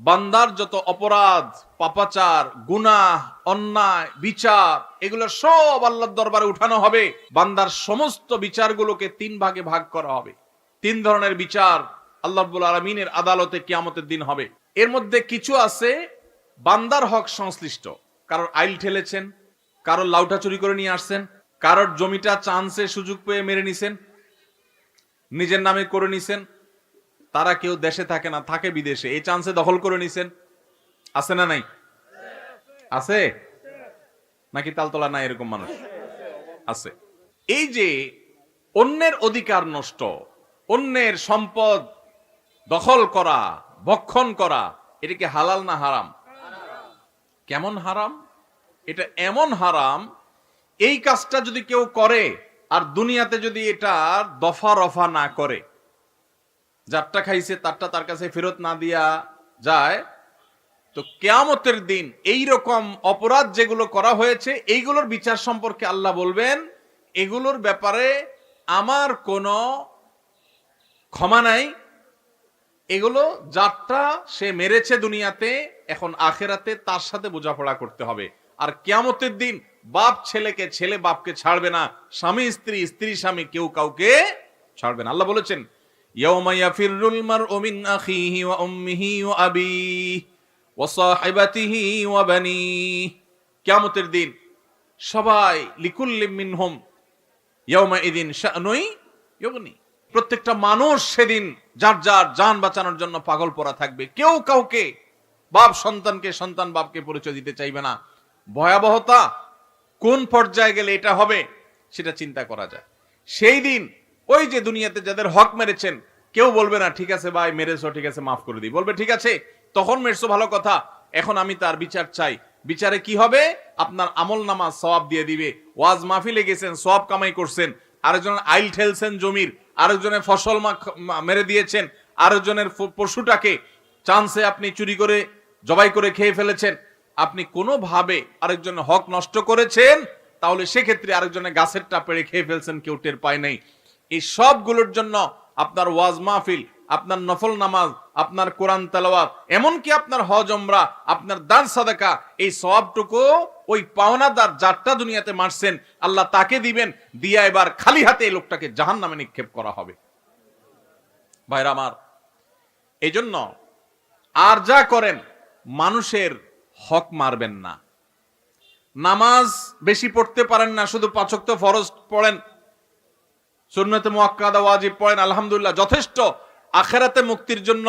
বান্দার যত অপরাধ, পাপাচার, গুনাহ, অন্যায়, বিচার, এগুলো সব আল্লাহর দরবারে উঠানো হবে। বান্দার সমস্ত বিচারগুলোকে 3 ভাগে ভাগ করা হবে। 3 ধরনের বিচার আল্লাহ রাব্বুল আলামিনের আদালতে কিয়ামতের দিন হবে। এর মধ্যে কিছু আছে বান্দার হক সংশ্লিষ্ট। কারোর আইল ঠেলেছেন, কারোর লাউটা চুরি করে নিয়ে আসছেন, কারোর জমিটা চান্সে সুযোগ পেয়ে মেরে নিছেন, নিজের নামে করে নিছেন। তারা কেউ দেশে থাকে না, থাকে বিদেশে, এই চান্সে দখল করে নিছেন। আছে না নাই? আছে নাকি তালতলা নাই? এরকম মানুষ আছে। এই যে অন্যের অধিকার নষ্ট, অন্যের সম্পদ দখল করা, ভক্ষণ করা, এটা কি হালাল না হারাম? কেমন হারাম? এটা এমন হারাম, এই কাজটা যদি কেউ করে আর দুনিয়াতে যদি এটা দফা রফা না করে, যারটা খাইছে তারটা তার কাছে ফেরত না দিয়া যায়, তো কিয়ামতের দিন এই রকম অপরাধ যেগুলো করা হয়েছে এইগুলোর বিচার সম্পর্কে আল্লাহ বলবেন, এগুলোর ব্যাপারে আমার কোনো ক্ষমা নাই। এগুলো যারটা সে মেরেছে দুনিয়াতে, এখন আখেরাতে তার সাথে বোঝাপড়া করতে হবে। আর কিয়ামতের দিন বাপ ছেলেকে, ছেলে বাপকে ছাড়বে না, স্বামী স্ত্রী, স্ত্রী স্বামী, কেউ কাউকে ছাড়বে না। আল্লাহ বলেছেন, ইয়াউমা ইয়াফিরুল মারউ মিন আখিহি ওয়া উম্মিহি ওয়া আবিহি ওয়া সাহিবাতিহি ওয়া বানিহি। কিয়ামতের দিন সবাই লিকুল্লি মিনহুম ইয়াউমা ইদিন শানুই ইউগনি। প্রত্যেকটা মানুষ সেদিন যার যার জান বাঁচানোর জন্য পাগল পড়া থাকবে। কেউ কাউকে, বাপ সন্তানকে, সন্তান বাপকে পরিচয় দিতে চাইবে না। ভয়াবহতা কোন পর্যায়ে গেলে এটা হবে সেটা চিন্তা করা যায়। সেই দিন ওই যে দুনিয়াতে যাদের হক মেরেছেন, কেউ বলবে না ঠিক আছে ভাই মেরেছো, ঠিক আছে মাফ করে দিই। বলবে ঠিক আছে তখন মেরেছো ভালো কথা, এখন আমি তার বিচার চাই। বিচারে কি হবে? আপনার আমল নামা সওয়াব দিয়ে দিবে। ওয়াজ মাহফিলে গেছেন, সওয়াব কামাই করছেন, আরেকজনের আইল ঠেলছেন জমির, আরেকজনের ফসল মেরে দিয়েছেন, আরেকজনের পশুটাকে চান্সে আপনি চুরি করে জবাই করে খেয়ে ফেলেছেন, আপনি কোনোভাবে আরেকজনের হক নষ্ট করেছেন, তাহলে সেক্ষেত্রে আরেকজনের গাছেরটা পেড়ে খেয়ে ফেলছেন, কেউ টের পায় নাই। এই সবগুলোর জন্য আপনার ওয়াজ মাহফিল, আপনার নফল নামাজ, আপনার কোরআন তেলাওয়াত, এমনকি আপনার হজ উমরা, আপনার দান সাদাকা, এই সওয়াবটুকু ওই পাওনাদার যারটা দুনিয়াতে মারছেন আল্লাহ তাকে দিবেন, দিয়া এবার খালি হাতে এই লোকটাকে জাহান্নামে নিক্ষেপ করা হবে। ভাইরা আমার, এই জন্য আর যা করেন মানুষের হক মারবেন না। নামাজ বেশি পড়তে পারেন না, শুধু 5 ওয়াক্ত ফরজ পড়েন, সুন্নতে মুআক্কাদা ওয়াজিব পড়েন, আলহামদুলিল্লাহ যথেষ্ট। আখিরাতে মুক্তির জন্য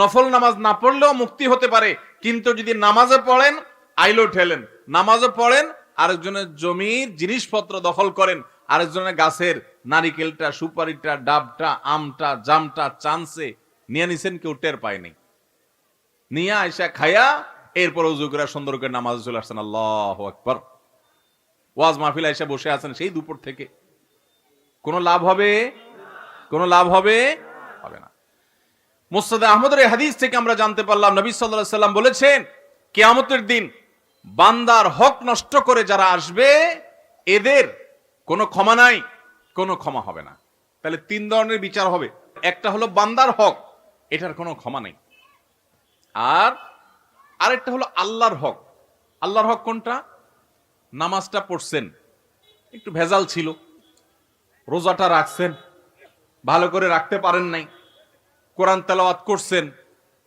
নফল নামাজ না পড়লেও মুক্তি হতে পারে। কিন্তু যদি নামাজে পড়েন, আইলো ঠেলেন, নামাজে পড়েন, আরেকজনের জমির জিনিসপত্র দখল করেন, আরেকজনের গাছের নারিকেলটা, সুপারিটা, ডাবটা, আমটা, জামটা চান্সে নিয়ে নিছেন, কেউ টের পায়নি, নিয়ে আইসা খায়া এরপর ওযু করে সুন্দর করে নামাজে চলে আসছেন। আল্লাহু আকবার। ওয়াজ মাহফিল আইসা বসে আছেন সেই দুপুর থেকে, কোন লাভ হবে? কোন লাভ হবে? হবে না। মুসনাদে আহমদের এই হাদিস থেকে আমরা জানতে পারলাম, নবী সাল্লাল্লাহু আলাইহি সাল্লাম বলেছেন, কিয়ামতের দিন বান্দার হক নষ্ট করে যারা আসবে এদের কোনো ক্ষমা নাই, কোনো ক্ষমা হবে না। তাহলে 3 ধরনের বিচার হবে। একটা হলো বান্দার হক, এটার কোনো ক্ষমা নেই। আর আরেকটা হলো আল্লাহর হক। আল্লাহর হক কোনটা? নামাজটা পড়ছেন, একটু ভেজাল ছিল, রোজাটা রাখছেন, ভালো করে রাখতে পারেন নাই, কোরআন তেলাওয়াত করছেন,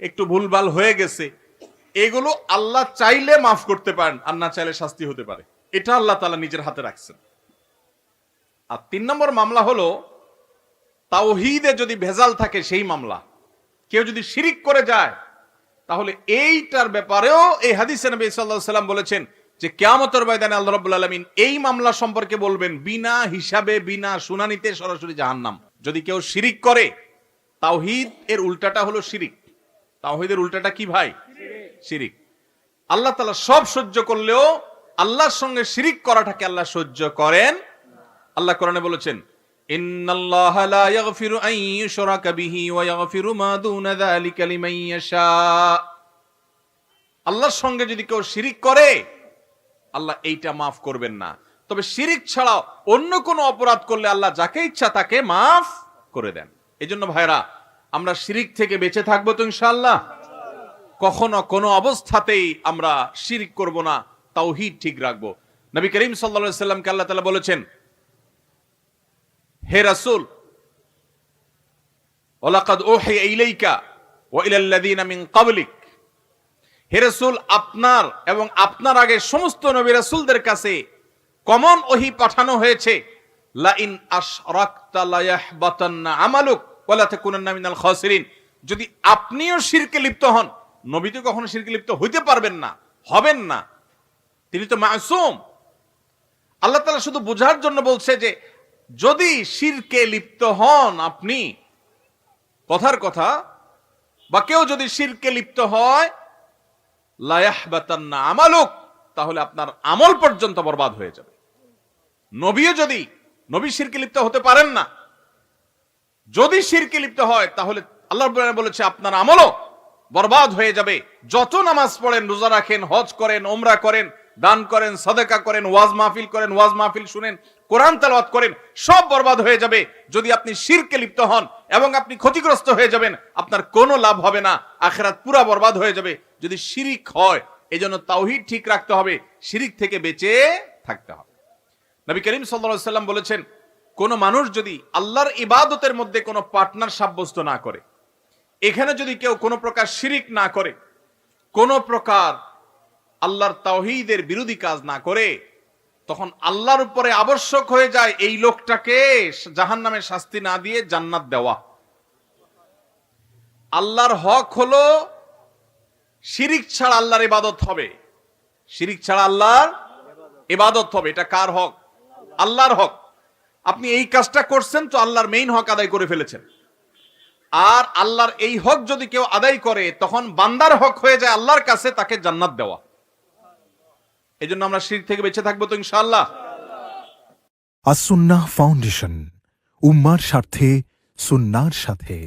একটু ভুলভাল হয়ে গেছে, এগুলো আল্লাহ চাইলে মাফ করতে পারেন, আর না চাইলে শাস্তি হতে পারে। এটা আল্লাহ তাআলা নিজের হাতে রাখছেন। আর 3 নম্বর মামলা হলো তাওহীদে যদি ভেজাল থাকে সেই মামলা। কেউ যদি শিরিক করে যায়, তাহলে এইটার ব্যাপারেও এই হাদিসে নবী সাল্লাল্লাহু আলাইহি সাল্লাম বলেছেন যে কিয়ামতের ময়দানে আল্লাহ রাব্বুল আলামিন এই মামলা সম্পর্কে বলবেন, বিনা হিসাবে, বিনা শুনানিতে সরাসরি জাহান্নাম। যদি কেউ শিরিক করে, তাওহীদ এর উল্টাটা হলো শিরিক। তাওহীদের উল্টাটা কি ভাই? শিরিক। আল্লাহ তাআলা সব সহ্য করলেও আল্লাহর সঙ্গে শিরিক করাটাকে আল্লাহ সহ্য করেন। আল্লাহ কোরআনে বলেছেন, ইন্নাল্লাহা লা ইয়াগফিরু আন ইউশরাকা বিহি ওয়া ইয়াগফিরু মা দুনা যালিকা লিমান ইয়াশা। আল্লাহর সঙ্গে যদি কেউ শিরিক করে, আল্লাহ এইটা মাফ করবেন না। তবে শিরিক ছাড়াও অন্য কোন অপরাধ করলে আল্লাহ যাকে ইচ্ছা তাকে মাফ করে দেন। এজন্য ভাইরা, আমরা শিরিক থেকে বেঁচে থাকবো তো ইনশাআল্লাহ। কখনো কোনো অবস্থাতেই আমরা শিরক করব না, তাওহীদ ঠিক রাখবো। নবী করিম সাল্লাল্লাহু আলাইহি সাল্লামকে আল্লাহ তাআলা বলেছেন, হে রাসূল, ওয়ালাকাদ উহিয়া ইলাইকা ওয়া ইলাল লাযিনা মিন ক্বাবলিক, হে রাসূল, আপনার এবং আপনার আগে সমস্ত নবী রাসূলদের কাছে কমন ওহী পাঠানো হয়েছে, লা ইন আশরাকতা লা ইয়াহবাতান্না আমালুক ওয়া লা তাকুনান্না মিনাল খাসিরিন। যদি আপনিও শিরকে লিপ্ত হন, নবী তো কখনো শিরকে লিপ্ত হইতে পারবেন না, হবেন না, তিনি তো মাসুম। আল্লাহ তাআলা শুধু বোঝার জন্য বলছে যে যদি শিরকে লিপ্ত হন আপনি, কথার কথা, বা কেউ যদি শিরকে লিপ্ত হয়, লা ইয়াহবাতান্না আমালুক, তাহলে আপনার আমল পর্যন্ত বরবাদ হয়ে যাবে। নবীও যদি নবী শিরকে লিপ্ত হতে পারেন না, যদি শিরকে লিপ্ত হয় তাহলে আল্লাহ রাব্বুল আলামিন বলেছে আপনার আমলও বরবাদ হয়ে যাবে। যত নামাজ পড়েন, রোজা রাখেন, হজ করেন, উমরা করেন, দান করেন, সাদাকা করেন, ওয়াজ মাহফিল করেন, ওয়াজ মাহফিল শুনেন, কোরআন তেলাওয়াত করেন, সব বরবাদ হয়ে যাবে যদি আপনি শিরকে লিপ্ত হন, এবং আপনি ক্ষতিগ্রস্ত হয়ে যাবেন, আপনার কোনো লাভ হবে না, আখিরাত পুরা বরবাদ হয়ে যাবে যদি শিরিক হয়। এজন্য তাওহীদ ঠিক রাখতে হবে, শিরিক থেকে বেঁচে থাকতে হবে। নবী করিম সাল্লাল্লাহু আলাইহি সাল্লাম বলেছেন, কোন মানুষ যদি আল্লাহর ইবাদতের মধ্যে কোনো পার্টনার সাব্যস্ত না করে, এখানে যদি কেউ কোনো প্রকার শিরিক না করে, কোনো প্রকার আল্লাহর তাওহীদের বিরোধী কাজ না করে, তখন আল্লাহর উপরে আবশ্যক হয়ে যায় এই লোকটাকে জাহান্নামের শাস্তি না দিয়ে জান্নাত দেওয়া। আল্লাহর হক হলো শিরিক ছাড়া আল্লাহর ইবাদত হবে, শিরিক ছাড়া আল্লাহর ইবাদত হবে। এটা কার হক? আল্লাহর হক। আপনি এই কাজটা করছেন তো আল্লাহর মেইন হক আদায় করে ফেলেছেন। আর আল্লাহর এই হক যদি কেউ আদায় করে, তখন বান্দার হক হয়ে যায় আল্লাহর কাছে তাকে জান্নাত দেওয়া। এই জন্য আমরা শিরক থেকে বেঁচে থাকবো তো ইনশাআল্লাহ। আস-সুন্নাহ ফাউন্ডেশন, উম্মার স্বার্থে সুন্নাহর সাথে।